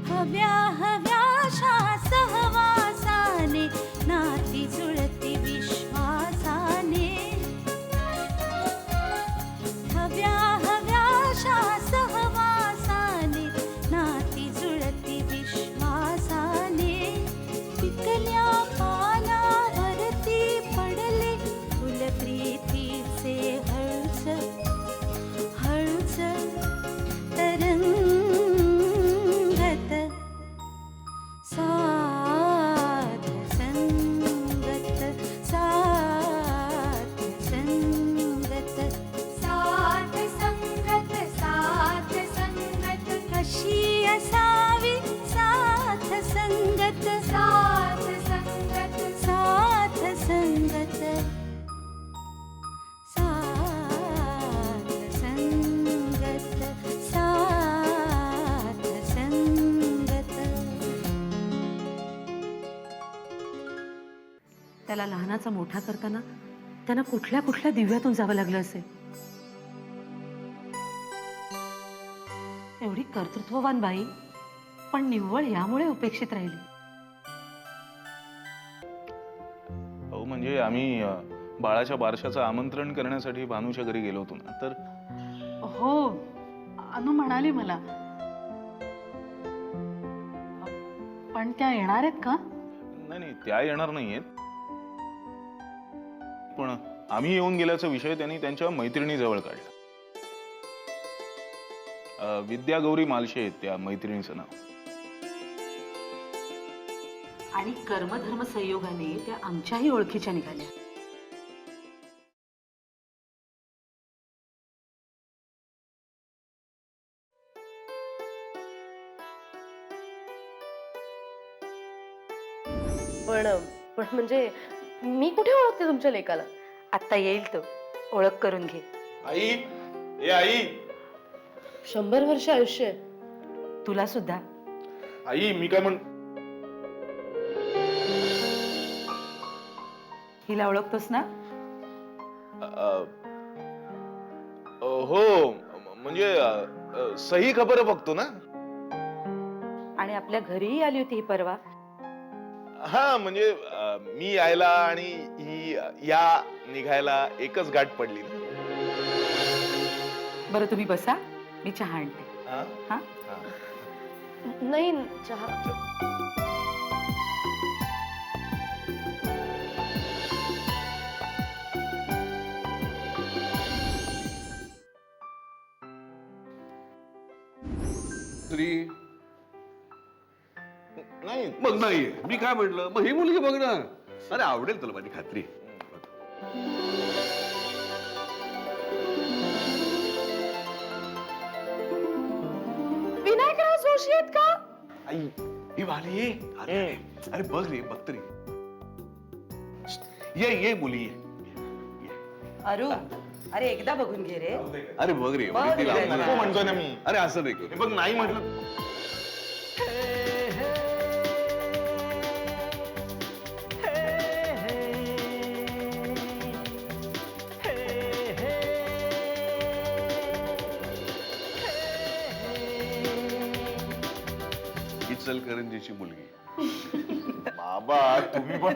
हव्या हव्याशा सहवासाने नाती जुळती विश्वासाने हव्या हव्याशा सहवासाने नाती जुळती विश्वासाने पिकल्या पानावरती पडले फुल प्रीतीचे हळूच हळूच तरंगत साथ संगत साथ संगत साथ संगत साथ संगत कशी असावी साथ संगत साथ संगत साथ संगत साथ संगत साथ संगत. त्याला लहानाचा मोठा करताना त्यांना कुठल्या कुठल्या दिव्यातून जावं लागलं असेल. एवढी कर्तृत्ववान बाई पण निव्वळ यामुळे उपेक्षित राहिली. हो म्हणजे आम्ही बाळाच्या बारशाचं आमंत्रण करण्यासाठी भानूच्या घरी गेलो होतो ना, तर हो अनु म्हणाली मला. पण त्या येणार आहेत का? नाही नाही त्या येणार नाहीयेत, पण आम्ही येऊन गेल्याचा विषय त्यांनी त्यांच्या मैत्रिणीजवळ काढला. विद्या गौरी मालशे आहेत त्या मैत्रिणीचं नाव. आणि कर्मधर्म संयोगाने त्या आमच्याही ओळखीच्या निघाल्या. पण पण म्हणजे मी कुठे ओळखते तुमच्या लेकाला? आता येईल तो, ओळख करून घे. आई, ए आई, 100 वर्ष आयुष्य आहे. तुला सुद्धा. आई मी काय म्हण, हिला ओळखतोस ना? हो म्हणजे सही खबर बघतो ना. आणि आपल्या घरीही आली होती ही परवा. हा म्हणजे मी यायला आणि ही या निघायला एकच गाठ पडली. बरं तुम्ही बसा, मी चहा आणते. हा नाही चहा. नाही मग नाहीये मी काय म्हटलं, मग ही मुलगी बघ ना. अरे आवडेल तुला माझी खात्री. विनायकराव जोशी आहेत का? आई ही वाली ये. अरे बघ रे, बघ तरी. ये मुली ये. अरू, अरे एकदा बघून घे रे. अरे बघ रे, बघ तिला रे. आवडलं. नको म्हणतोय ना मी. अरे असं नाही हे करू. बघ नाही म्हटलं. इचलकरंजीची मुलगी. बाबा तुम्ही पण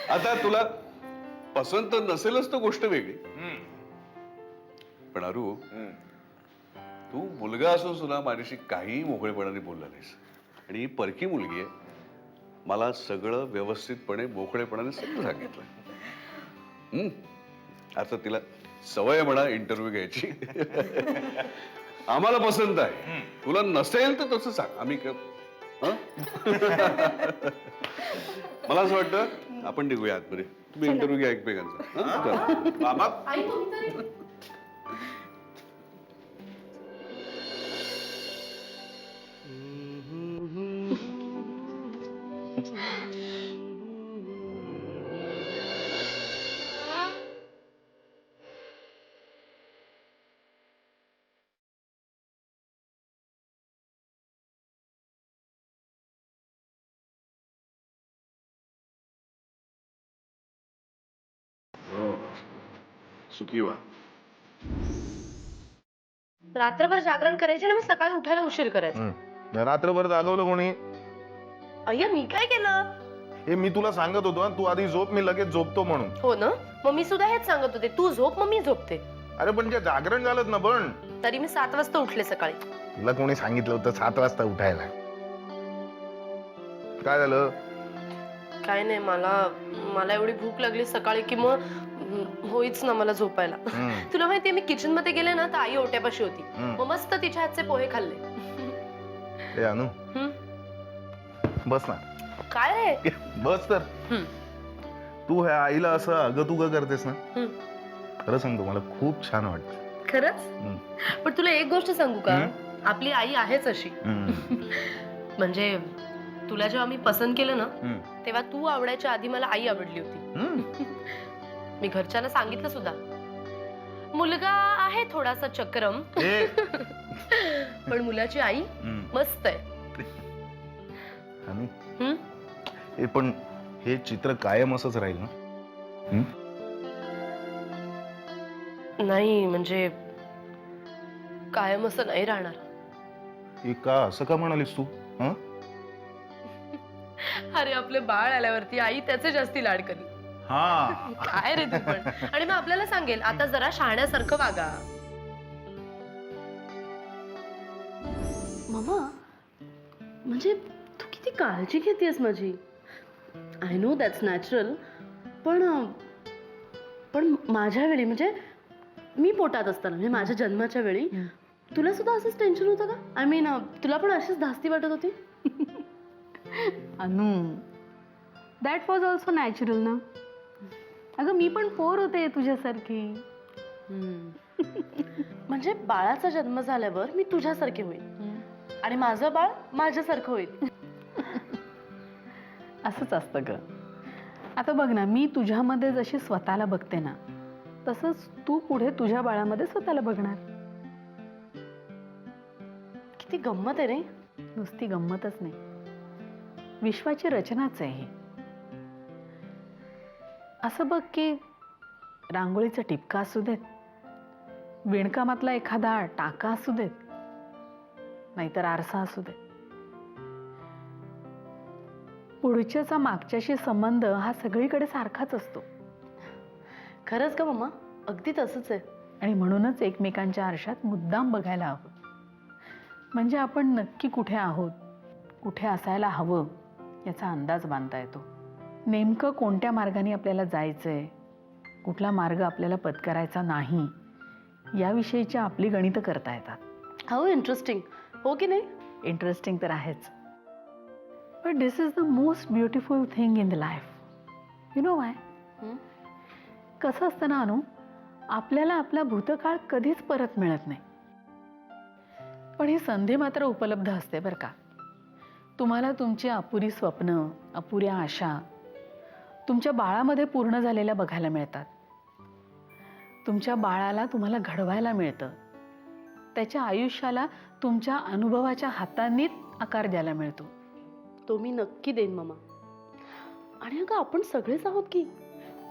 आता तुला पसंत नसेलच तर गोष्ट वेगळी. पण अरू, तू मुलगा असून सुद्धा माझ्याशी काही मोकळेपणाने बोलला नाहीस. आणि ही परकी मुलगी आहे. मला सगळं व्यवस्थितपणे मोकळेपणाने सगळं सांगितलं. आता तिला सवय म्हणा इंटरव्ह्यू घ्यायची. आम्हाला पसंत आहे. तुला नसेल तर तसं सांग, आम्ही हं? मला असं वाटतं आपण निघूया आतमध्ये. तुम्ही इंटरव्ह्यू घ्या एकमेकांचा. हं? बाबा आई तुम्ही तरी हो सुखी वा. रात्रभर जागरण करायचे आणि मग सकाळी उठायला उशीर करायचा. रात्रभर जागवलं कोणी? अय्या मी काय केलं? हे मी तुला सांगत होतो ना, तू आधी झोप, मी लगेच झोपतो म्हणून. हो ना, मग मी सुद्धा हेच सांगत होते, तू झोप मग मी झोपते. अरे पण जे जागरण झालं ना, पण तरी मी 7 वाजता उठले सकाळी. तुला कोणी सांगितलं होतं 7 वाजता उठायला? काय झालं? काय नाही, मला एवढी भूक लागली सकाळी की मग होईच ना मला झोपायला. तुला माहितीये मी किचन मध्ये गेले ना तर आई ओट्यापाशी होती. मग मस्त तिच्या हातचे पोहे खाल्ले. ए अनु, बस ना. काय रे? बस तर. तू ह्या आईला असं अगं करतेस ना, खरं सांगतो मला खूप छान वाटतं. खरंच? पण तुला एक गोष्ट सांगू का, आपली आई आहेच अशी. म्हणजे तुला जेव्हा मी पसंत केलं ना, तेव्हा तू आवडायच्या आधी मला आई आवडली होती. मी घरच्यांना सांगितलं सुद्धा. मुलगा आहे थोडासा चक्रम, पण मुलाची आई मस्त आहे. पण हे चित्र कायम असंच राहील ना? नाही म्हणजे कायम असं नाही राहणार. हे का असं का म्हणालीस तू? अरे आपले बाळ आल्यावरती आई त्याचे जास्ती लाड करी. काय रे तू पण. आणि मग आपल्याला सांगेल आता जरा शहाण्यासारखं वागा. मामा म्हणजे तू किती काळजी घेतेस माझी. आय नो दॅट्स नॅचरल, पण माझ्या वेळी म्हणजे मी पोटात असताना म्हणजे माझ्या जन्माच्या वेळी तुला सुद्धा असंच टेन्शन होतं का? आय मीन तुला पण अशीच धास्ती वाटत होती? अनु, दॅट वॉज ऑल्सो नॅचरल ना. अगं मी पण पोर होते तुझ्यासारखी. म्हणजे बाळाचा जन्म झाल्यावर मी तुझ्यासारखे होईल आणि माझं बाळ माझ्यासारखं होईल. असंच असतं ग. आता बघ ना, मी तुझ्यामध्ये जशी स्वतःला बघते ना, तसंच तू पुढे तुझ्या बाळामध्ये स्वतःला बघणार. किती गंमत आहे रे. नुसती गंमतच नाही, विश्वाची रचनाच आहे ही. असं बघ की रांगोळीचा टिपका असू देत, विणकामातला एखादा टाका असू देत, नाहीतर आरसा असू देत, पुढच्याचा मागच्याशी संबंध हा सगळीकडे सारखाच असतो. खरंच का मम्मा? अगदी तसंच आहे. आणि म्हणूनच एकमेकांच्या आरशात मुद्दाम बघायला हवं. म्हणजे आपण नक्की कुठे आहोत, कुठे असायला हवं याचा अंदाज बांधता येतो. नेमकं कोणत्या मार्गाने आपल्याला जायचंय, कुठला मार्ग आपल्याला पत्करायचा नाही, याविषयीची आपली गणितं करता येतात. हाऊ इंटरेस्टिंग, हो की नाही? इंटरेस्टिंग तर आहेच, but this is the most beautiful thing in the life. You know Y? कसं असतं ना अनु, आपल्याला आपला भूतकाळ कधीच परत मिळत नाही, पण ही संधी मात्र उपलब्ध असते बरं का. तुम्हाला तुमची अपुरी स्वप्न, अपुऱ्या आशा तुमच्या बाळामध्ये पूर्ण झालेल्या बघायला मिळतात. तुमच्या बाळाला तुम्हाला घडवायला मिळतं. त्याच्या आयुष्याला तुमच्या अनुभवाच्या हातांनीच आकार द्यायला मिळतो. तो मी नक्की देईन मामा. आणि अगं आपण सगळेच आहोत की,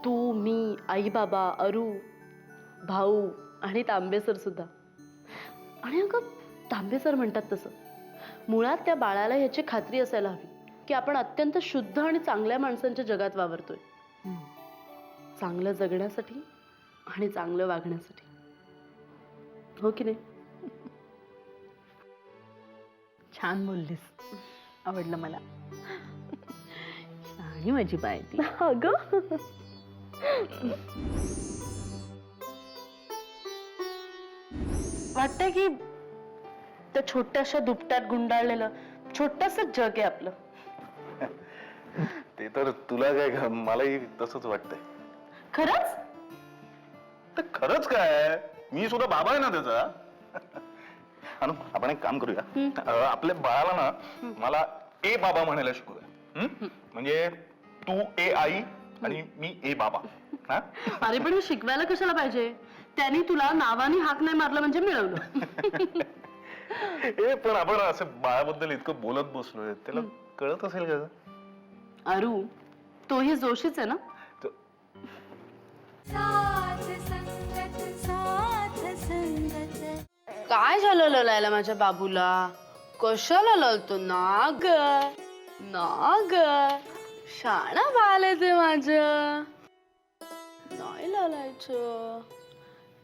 तू, मी, आई बाबा, अरू, भाऊ आणि तांबेसर सुद्धा. आणि अगं तांबेसर म्हणतात तसं मुळात त्या बाळाला ह्याची खात्री असायला हवी की आपण अत्यंत शुद्ध आणि चांगल्या माणसांच्या जगात वावरतोय, चांगलं जगण्यासाठी आणि चांगलं वागण्यासाठी. हो की नाही? छान बोललीस, आवडलं मला. आणि माझी बाय ती. अगं वाटतंय की त्या छोट्याशा दुपट्यात गुंडाळलेलं छोटस जग आहे आपलं. ते तर तुला काय, मलाही तसंच वाटतंय. खरंच? तर खरंच काय, मी सुद्धा बाबा आहे ना त्याचा. अनु, आपण एक काम करूया, आपल्या बाळाला ना मला ए बाबा म्हणायला शिकूया. म्हणजे तू ए आई आणि मी ए बाबा. हा? अरे पण हे शिकवायला कशाला पाहिजे? त्यांनी तुला नावाने हाक नाही मारलं म्हणजे मिळवलं. ए पण आपण असं बाळाबद्दल इतकं बोलत बसलोय, त्याला कळत असेल का? अरू तोही जोशीच आहे ना? साथ संगत साथ संगत काय झालं ललायला माझ्या बाबूला? कशाला ललतो? नाग नाग शाणा बाल आहे ते माझं. नाही ललायचं.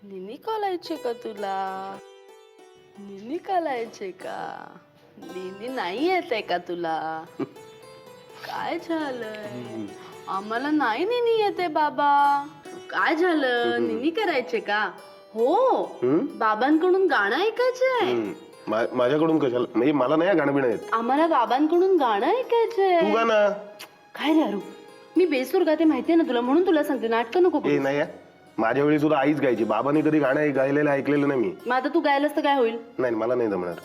निनी कलायचे का तुला? निनी कलायचे का? निनी नाही येते का तुला? काय झालंय? आम्हाला नाही निनी येते बाबा. काय झालं? निनी करायचे का? हो बाबांकडून गाणं ऐकायचंय. माझ्याकडून कशाला? म्हणजे मला नाही गाणं बिणं येत. आम्हाला बाबांकडून गाणं ऐकायचंय. तू गा ना. काय रे अरू, मी बेसूर गाते माहितीये ना तुला, म्हणून तुला सांगते नाटकं नको ए करूस. नाही माझ्या वेळी सुद्धा आईच गायची. बाबांनी कधी गाणं गायलेलं ऐकलेलं नाही मी. मग आता तू गायलास तर काय होईल? नाही मला नाही जमणार.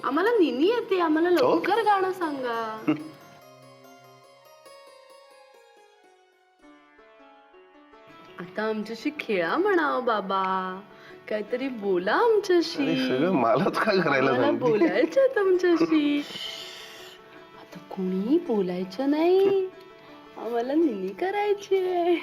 आम्हाला निनी येते, आम्हाला लवकर गाणं सांगा. आता आमच्याशी खेळा म्हणावं बाबा, काहीतरी बोला आमच्याशी. सगळं मलाच काय करायला मला सांगते? बोलायचं तुमच्याशी. आता कोणी बोलायचं नाही, आम्हाला निनी करायची आहे.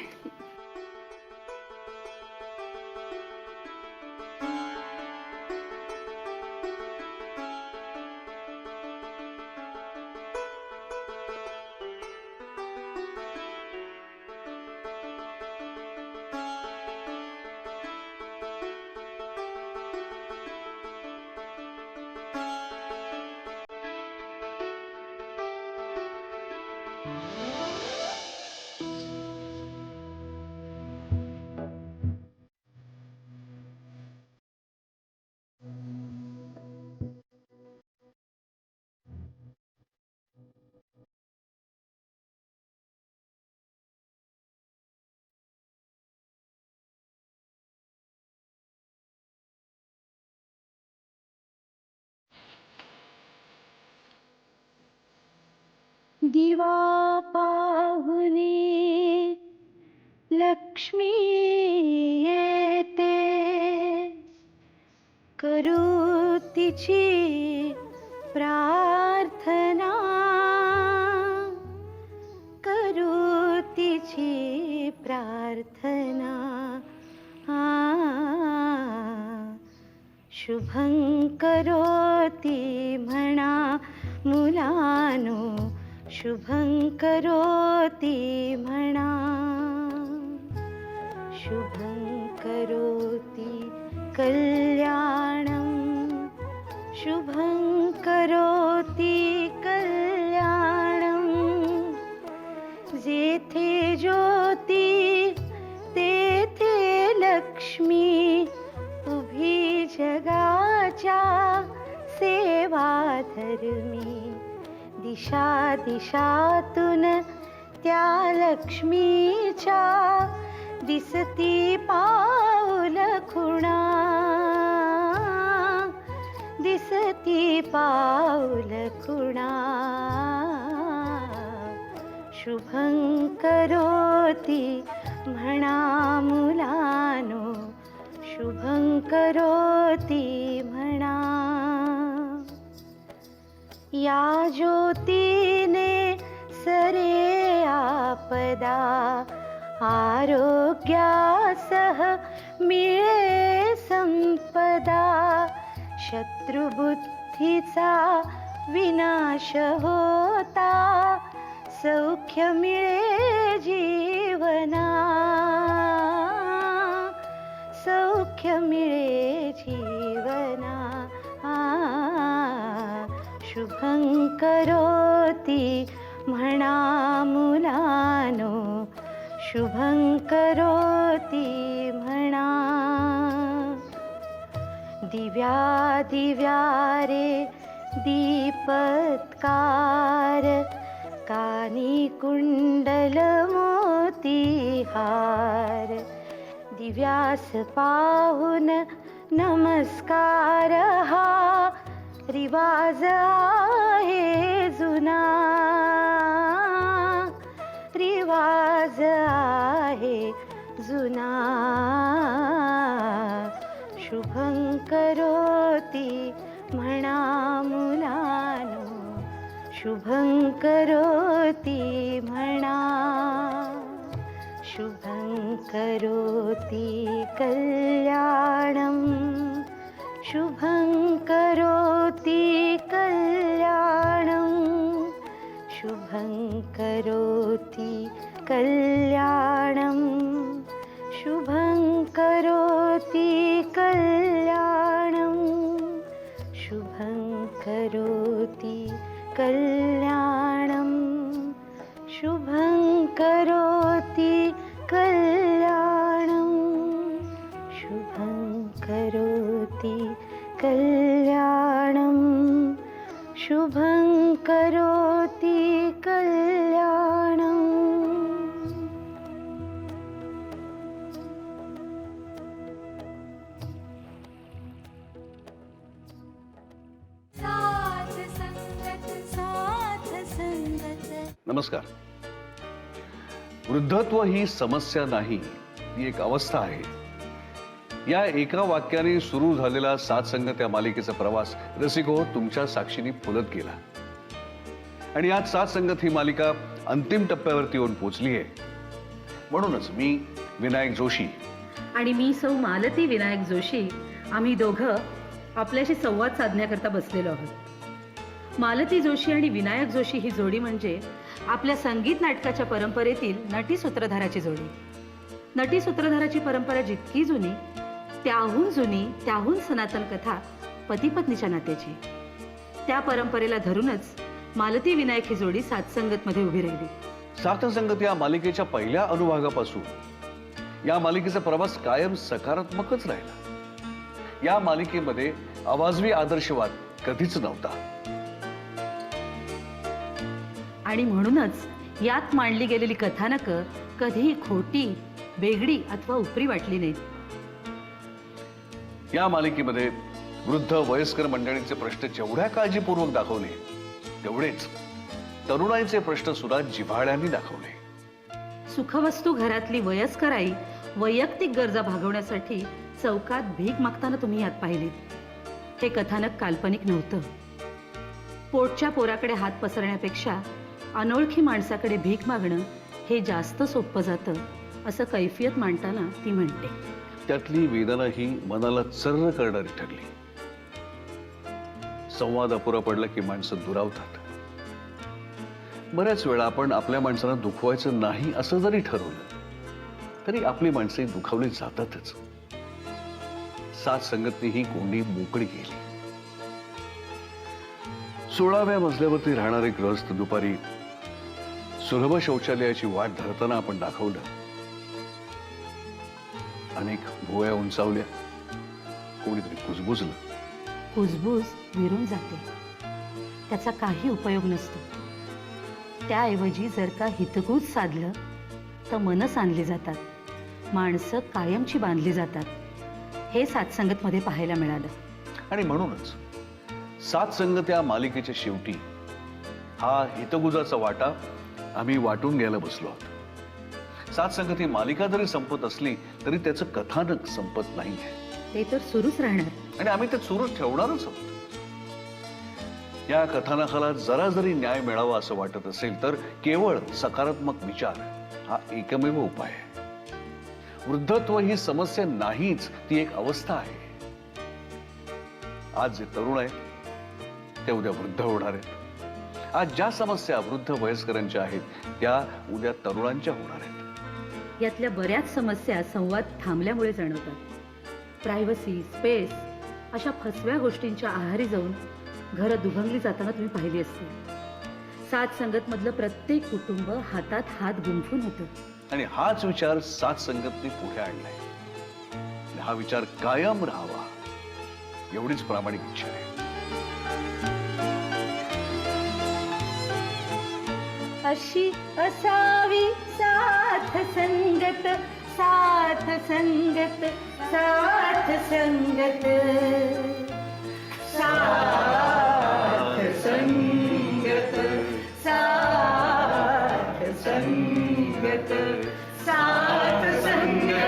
दिवा पाहुणे लक्ष्मी येते, करू तिची प्रार्थना, करू तिची प्रार्थना. शुभं करोति म्हणा मुलानो, शुभं करोति म्हणा, शुभं करोति कल्याणं, शुभं करोति कल्याणं. जेथे ज्योती तेथे लक्ष्मी, उभी जगाच्या सेवा धर्मी. दिशा दिशातून त्या लक्ष्मीच्या दिसती पाऊल खुणा, दिसती पाऊल खुणा. शुभं करोति म्हणा मुलानो, शुभं करोति म्हणा. या ज्योतीने सरे आपदा, आरोग्यासह मिळे संपदा. शत्रुबुद्धीचा विनाश होता, सौख्य मिळे जीवना, सौख्य मिळे जीवना. शुभं करोति म्हणा मुलानो, शुभं करोति म्हणा. दिव्या दिव्या रे दीपत्कार, कानी कुंडल मोती हार. दिव्यास पाहून नमस्कार हा रिवाज आहे जुना. जुना शुभं करोति म्हणा मुलानो, शुभं करोति म्हणा, शुभं करोति कल्याणं, शुभं करोति कल्याणं, शुभं करोति कल्याणं, शुभं करोति कल्याणं, शुभं करोति कल्याणं, शुभं करोति कल्याणं, शुभं करोति कल्याणं, शुभं करोति कल्याणं. नमस्कार. वृद्धत्व ही समस्या नाही, ती एक अवस्था आहे. या एका वाक्याने सुरू झालेला सात संगत या मालिकेचा प्रवास रसिको तुमच्या साक्षीने फुलत गेला. आणि आज सात संगत ही मालिका अंतिम टप्प्यावरती येऊन पोहोचली आहे. म्हणूनच मी विनायक जोशी आणि मी सौ मालती विनायक जोशी आम्ही दोघं आपल्याशी संवाद साधण्याकरता बसलेलो आहोत. मालती जोशी आणि विनायक जोशी ही जोडी म्हणजे आपल्या संगीत नाटकाच्या परंपरेतील नटी सूत्रधाराची जोडी. नटी सूत्रधाराची परंपरा जितकी जुनी, त्याहून जुनी, त्याहून सनातन कथा पती पत्नीच्या नात्याची. त्या परंपरेला धरूनच मालती विनायक ही जोडी सातसंगत मध्ये उभी राहिली. सात संगत या मालिकेच्या पहिल्या अनुभागापासून या मालिकेचा प्रवास कायम सकारात्मकच राहिला. या मालिकेमध्ये अवाजवी आदर्शवाद कधीच नव्हता. आणि म्हणूनच यात मांडली गेलेली कथानकं कधीही खोटी, वेगळी अथवा उपरी वाटली नाहीत. या मालिकेमध्ये वृद्ध वयस्कर मंडळींचे प्रश्न जेवढ्या काळजीपूर्वक दाखवले, तेवढेच तरुणाईचे प्रश्न सुद्धा जिव्हाळ्याने दाखवले. सुखवस्तू घरातली वयस्कर आई वैयक्तिक गरजा भागवण्यासाठी चौकात भीक मागताना तुम्ही यात पाहिलीत. हे कथानक काल्पनिक नव्हतं. पोटच्या पोराकडे हात पसरण्यापेक्षा अनोळखी माणसाकडे भीक मागणं हे जास्त सोपं जातं, असं कैफियत मांडताना ती म्हणते. त्यातली वेदना ही मनाला चर्र करणारी ठरली. संवाद अपुरा पडला की माणसं दुरावतात. बऱ्याच वेळा आपण आपल्या माणसांना दुखवायचं नाही असं जरी ठरवलं तरी आपली माणसे दुखावली जातातच. सात संगतनी ही कोंडी मोकळी केली. 16व्या मजल्यावरती राहणारे ग्रहस्थ दुपारी सुलभ शौचालयाची वाट धरताना आपण दाखवलं. अनेक भुवया उंचावल्या, कोणीतरी कुजबुजलं. कुजबूज विरून जाते, त्याचा काही उपयोग नसतो. त्याऐवजी जर का हितगुज साधलं तर मनं सांधली जातात, माणसं कायमची बांधली जातात. हे सातसंगतमध्ये पाहायला मिळालं. आणि म्हणूनच सात संगत या मालिकेच्या शेवटी हा हितगुजाचा वाटा आम्ही वाटून घ्यायला बसलो आहोत. सात संगत ही मालिका जरी संपत असली तरी त्याचं कथानक संपत नाही आहे. ते तर सुरूच राहणार. आणि आम्ही ते सुरूच ठेवणारच आहोत. या कथानकाला जरा जरी न्याय मिळावा असं वाटत असेल तर केवळ सकारात्मक विचार हा एकमेव उपाय आहे. वृद्धत्व ही समस्या नाहीच, ती एक अवस्था आहे. आज जे तरुण आहेत ते उद्या वृद्ध होणार आहेत. आज ज्या समस्या वृद्ध वयस्करांच्या आहेत त्या उद्या तरुणांच्या होणार आहेत. यातल्या बऱ्याच समस्या संवाद थांबल्यामुळे जाणवतात. प्रायव्हसी, स्पेस अशा फसव्या गोष्टींच्या आहारी जाऊन घरं दुभंगली जाताना तुम्ही पाहिली असतील. सात संगत मधलं प्रत्येक कुटुंब हातात हात गुंफून होतं. आणि हाच विचार सात संगतने पुढे आणलाय. आणि हा विचार कायम राहावा एवढीच प्रामाणिक इच्छा आहे. अशी असावी साथ संगत, साथ संगत, साथ संगत, साथ संगत, साथ संगत, साथ संगत.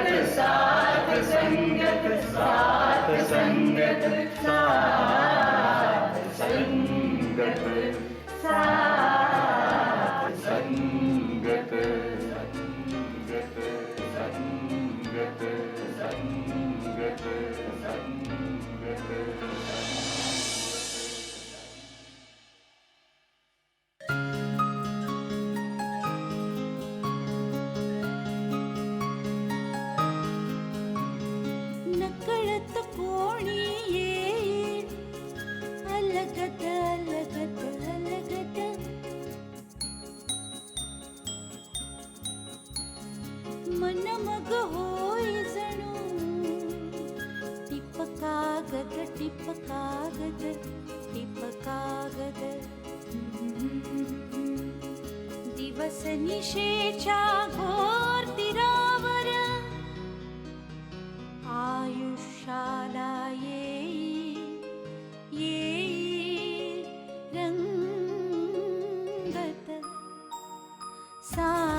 नकळत कोणी येईल अलगद अलगद अलगद मन मग होई जणू टिप कागद टिप कागद टिप कागद दिवस निशेच्या घोर तीरावर आयुष्याला येईल येईल रंगत सा